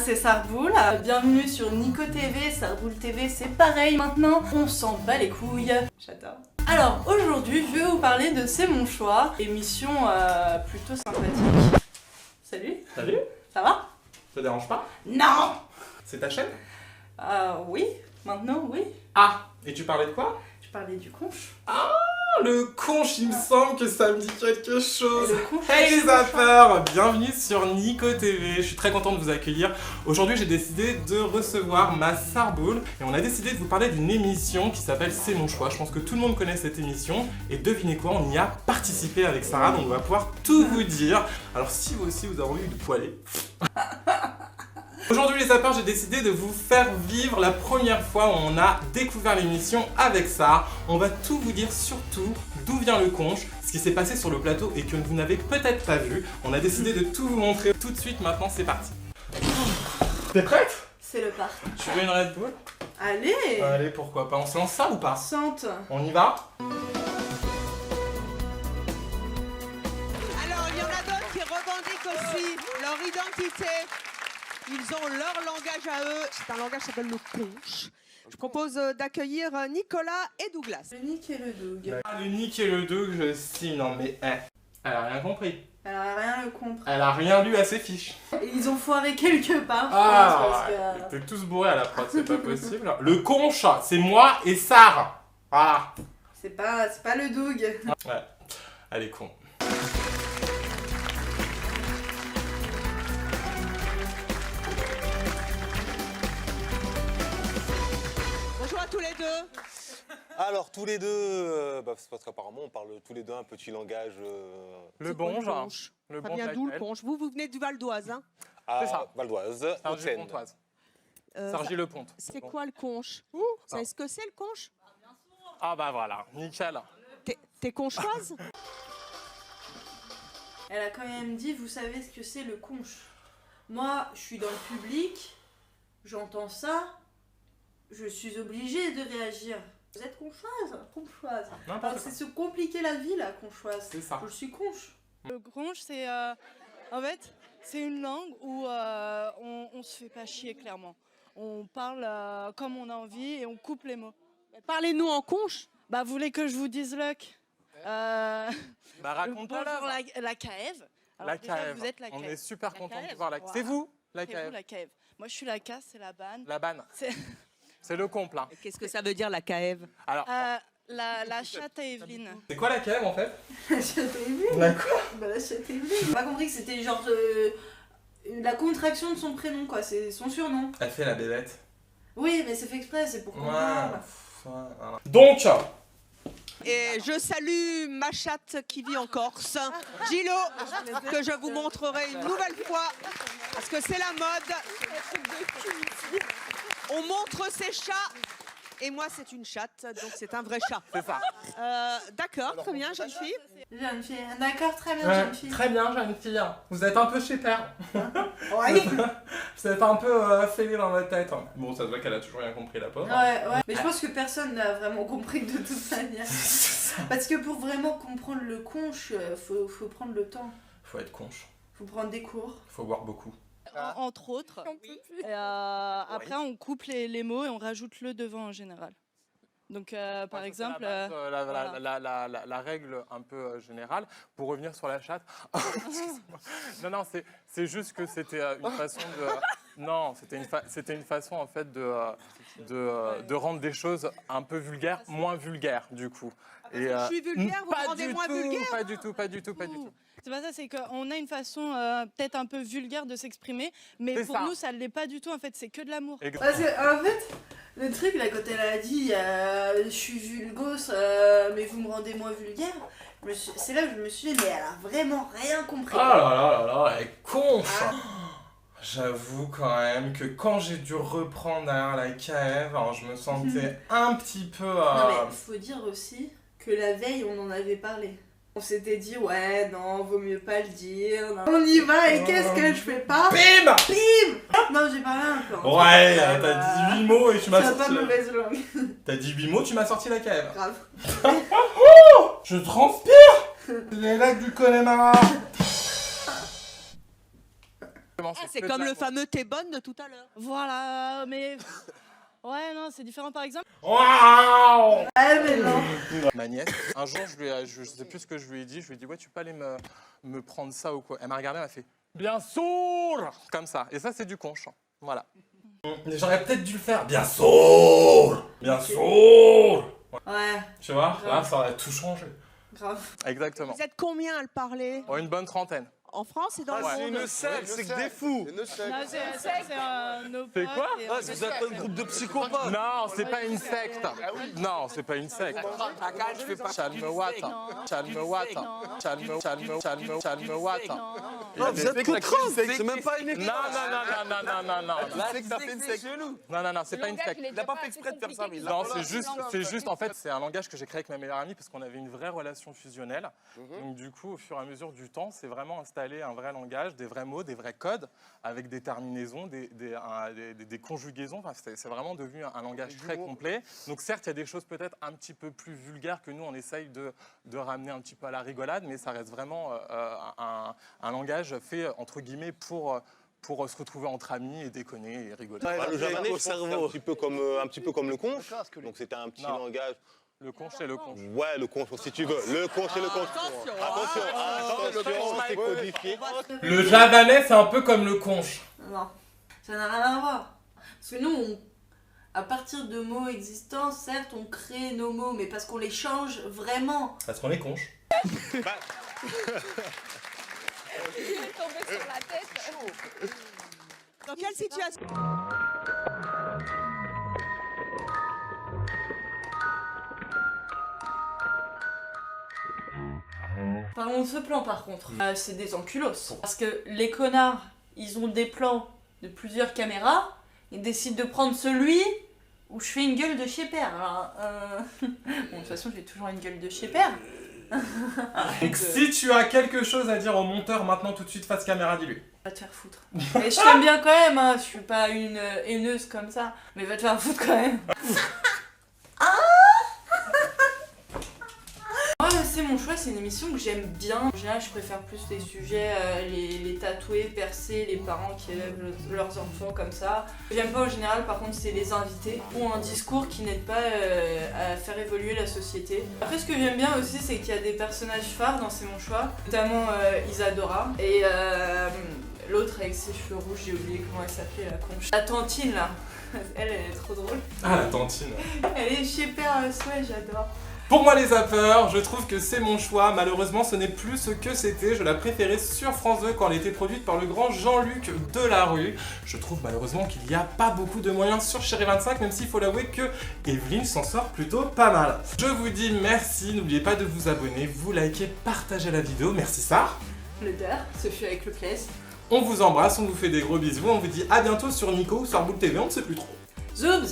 c'est Sarboul. Bienvenue sur Nico TV. Sarboul TV, c'est pareil maintenant. On s'en bat les couilles. J'adore. Alors aujourd'hui, je vais vous parler de C'est mon choix. Émission plutôt sympathique. Salut. Salut. Ça va? Ça te dérange pas? Non. C'est ta chaîne? Oui. Maintenant, oui. Ah. Et tu parlais de quoi? Je parlais du conche. Ah, le conche, il me semble que ça me dit quelque chose. Le conche, Hey les affaires, bienvenue sur Nico TV. Je suis très content de vous accueillir. Aujourd'hui, j'ai décidé de recevoir ma Sarboul et on a décidé de vous parler d'une émission qui s'appelle C'est mon choix. Je pense que tout le monde connaît cette émission et devinez quoi, on y a participé avec Sarah, donc on va pouvoir tout vous dire. Alors si vous aussi vous avez envie de poiler. Aujourd'hui les sapeurs, j'ai décidé de vous faire vivre la première fois où on a découvert l'émission avec ça. On va tout vous dire, surtout d'où vient le conche, ce qui s'est passé sur le plateau et que vous n'avez peut-être pas vu. On a décidé de tout vous montrer tout de suite, maintenant c'est parti. T'es prête? C'est le parc. Tu veux une Red Bull? Allez. Allez, pourquoi pas, on se lance ça ou pas? Sente. On y va? Alors, il y en a d'autres qui revendiquent aussi leur identité. Ils ont leur langage à eux. C'est un langage qui s'appelle le conche. Je propose d'accueillir Nicolas et Douglas. Le Nick et le Doug. Ah, le Nick et le Doug, je sais, non mais elle a rien compris. Elle a rien le contre. Elle a rien lu à ses fiches. Et ils ont foiré quelque part, je pense, Ah, parce ouais. que... T'es tous bourrés à la prod, c'est pas possible. Le conche, c'est moi et Sarah. Ah. C'est pas le Doug. Ouais, elle est con. Bonjour à tous les deux. Alors tous les deux, c'est parce qu'apparemment on parle tous les deux un petit langage. Le C'est quoi, bon, le genre. conche? Le Ça bon, vient d'où le conche? Vous venez du Val d'Oise, hein? À C'est ça. Valdoise, Haute-Seine. Sargy-Pontoise. Ça- Sargy-le-Ponte. C'est quoi le conche? Vous savez ce que c'est le conche? Ah bah voilà, nickel. T'es conchoise? Elle a quand même dit, vous savez ce que c'est le conche. Moi, je suis dans le public, j'entends ça, je suis obligée de réagir. Vous êtes conchoise? Conchoise. N'importe Alors, quoi. c'est se compliquer la vie, la conchoise. C'est ça. Je suis conche. Le conche, c'est en fait, c'est une langue où on se fait pas chier clairement. On parle comme on a envie et on coupe les mots. Parlez-nous en conche. Bah, vous voulez que je vous dise Luck Bah raconte-toi bonjour là. la CAEV. Alors, La déjà, CAEV. Vous êtes la On CAEV. est super La content de CAEV. voir la. Voilà. C'est vous, la C'est vous, CAEV. la CAEV. Moi, je suis la CA, c'est la banne. La banne. C'est C'est le comble là. Qu'est-ce que ça veut dire la CAEV? Alors, la chatte à Evelyne. c'est quoi la CAEV en fait? La chatte à Evelyne. La quoi? Bah, la chatte à Evelyne. J'ai pas compris que c'était genre la contraction de son prénom, quoi. C'est son surnom. Elle fait la bébête. Oui, mais c'est fait exprès, c'est pour qu'on parle. Donc, Et je salue ma chatte qui vit en Corse, Gilo, que je vous montrerai une nouvelle fois, parce que c'est la mode. On montre ses chats, et moi c'est une chatte, donc c'est un vrai chat. c'est ça. D'accord, très bien, jeune fille. Jeune fille. D'accord, très bien, jeune fille. Très bien, jeune fille. Vous êtes un peu chez père. Ouais. Vous êtes un peu fêlé dans votre tête. Bon, ça se voit qu'elle a toujours rien compris, la pauvre. Ouais. Mais je pense que personne n'a vraiment compris de toute manière. Parce que pour vraiment comprendre le conche, faut prendre le temps. Faut être conche. Faut prendre des cours. Faut boire beaucoup. Entre autres. Et, après, on coupe les mots et on rajoute le devant en général. Donc, par exemple... La règle un peu générale, pour revenir sur la chatte. Excusez-moi. Non, c'est juste que c'était une façon de. Non, c'était une façon en fait de rendre des choses un peu vulgaires, moins vulgaires du coup. Et, Je suis vulgaire, vous me rendez moins vulgaire? Pas du tout. C'est pas ça, c'est qu'on a une façon peut-être un peu vulgaire de s'exprimer, mais C'est pour ça. nous, ça ne l'est pas du tout, en fait, c'est que de l'amour. Parce que, en fait, le truc, là, quand elle a dit je suis vulgos, mais vous me rendez moins vulgaire, c'est là que je me suis dit, mais elle a vraiment rien compris. Oh là là, elle est conche. J'avoue quand même que quand j'ai dû reprendre derrière la CAEV, alors je me sentais un petit peu. Non, mais il faut dire aussi que la veille, on en avait parlé. On s'était dit, ouais, non, vaut mieux pas le dire. Non. On y va, et qu'est-ce que je fais pas? Bim. Non, j'ai parlé un peu. Ouais, t'as dit 8 mots et tu m'as Ça a pas sorti. de mauvaise langue. T'as dit 8 mots, tu m'as sorti la CAEV. Grave. Je transpire. Les lacs du Connemara. C'est comme le fameux t'es bonne de tout à l'heure. Voilà, mais... Ouais, non, c'est différent par exemple. Waouh! mais non. Ma nièce, un jour, je sais plus ce que je lui ai dit. Je lui ai dit, ouais, tu peux aller me prendre ça ou quoi? Elle m'a regardé, elle m'a fait, bien sûr! Comme ça. Et ça, c'est du conche. Voilà. J'aurais peut-être dû le faire. Bien sûr! Bien sûr! Ouais, Tu vois, là, Grave. ça aurait tout changé. grave. Exactement. Vous êtes combien à le parler? Oh, une bonne trentaine. En France et dans le Ouais. monde? une secte, c'est que des fous. Non, c'est nos C'est potes quoi? et Ah, on vous essaie êtes de un faire- groupe de psychopathes. Non, c'est pas une secte. Non, c'est pas une secte. Calme-watt. Calme-watt. Calme-watt. Non, vous êtes que 30, c'est même pas une équipe. Non. Non, c'est pas une secte. Il n'a pas fait exprès de faire ça, mais il Non, c'est juste, en fait, c'est un langage que j'ai créé avec ma meilleure amie parce qu'on avait une vraie relation fusionnelle. Donc, du coup, au fur et à mesure du temps, c'est vraiment installé un vrai langage, des vrais mots, des vrais codes, avec des terminaisons, des conjugaisons. Enfin, c'est vraiment devenu un langage très complet. Donc, certes, il y a des choses peut-être un petit peu plus vulgaires que nous, on essaye de ramener un petit peu à la rigolade, mais ça reste vraiment un langage fait, entre guillemets, pour se retrouver entre amis et déconner et rigoler. Bah, le javanais, je pense que c'est un petit peu comme le conche. Donc c'était un petit Non. langage. Le conche et le conche. Ouais, le conche, si tu veux. Le conche et le conche. Attention, c'est codifié. Le javanais, c'est un peu comme le conche. Non, ça n'a rien à voir. Parce que nous, à partir de mots existants, certes, on crée nos mots, mais parce qu'on les change vraiment. Parce qu'on est conche. Il est tombé sur la tête. Dans quelle situation? Parlons de ce plan par contre. C'est des enculos. Parce que les connards, ils ont des plans de plusieurs caméras. Ils décident de prendre celui où je fais une gueule de chez père. Alors, bon, de toute façon, j'ai toujours une gueule de chez père. Donc si tu as quelque chose à dire au monteur maintenant tout de suite face caméra, dis-lui. Va te faire foutre. Et je t'aime bien quand même, hein. Je suis pas une haineuse comme ça. Mais va te faire foutre quand même. Moi, c'est mon choix, c'est une émission que j'aime bien. En général, je préfère plus les sujets, les tatoués, percés, les parents qui élèvent leurs enfants comme ça. Ce que j'aime pas en général, par contre, c'est les invités ou un discours qui n'aide pas à faire évoluer la société. Après, ce que j'aime bien aussi, c'est qu'il y a des personnages phares dans C'est mon choix, notamment Isadora et l'autre avec ses cheveux rouges, j'ai oublié comment elle s'appelait, la conche. La tantine là, elle est trop drôle. Ah, la tantine. Elle est chez Père ouais, j'adore. Pour moi les zappeurs, je trouve que c'est mon choix. Malheureusement, ce n'est plus ce que c'était. Je la préférais sur France 2 quand elle était produite par le grand Jean-Luc Delarue. Je trouve malheureusement qu'il n'y a pas beaucoup de moyens sur Chérie 25, même s'il faut l'avouer que Evelyne s'en sort plutôt pas mal. Je vous dis merci, n'oubliez pas de vous abonner, vous liker, partager la vidéo. Merci Sarah. L'odeur, ce fut avec le plaisir. On vous embrasse, on vous fait des gros bisous, on vous dit à bientôt sur Nico ou sur Boule TV, on ne sait plus trop. Zoobs.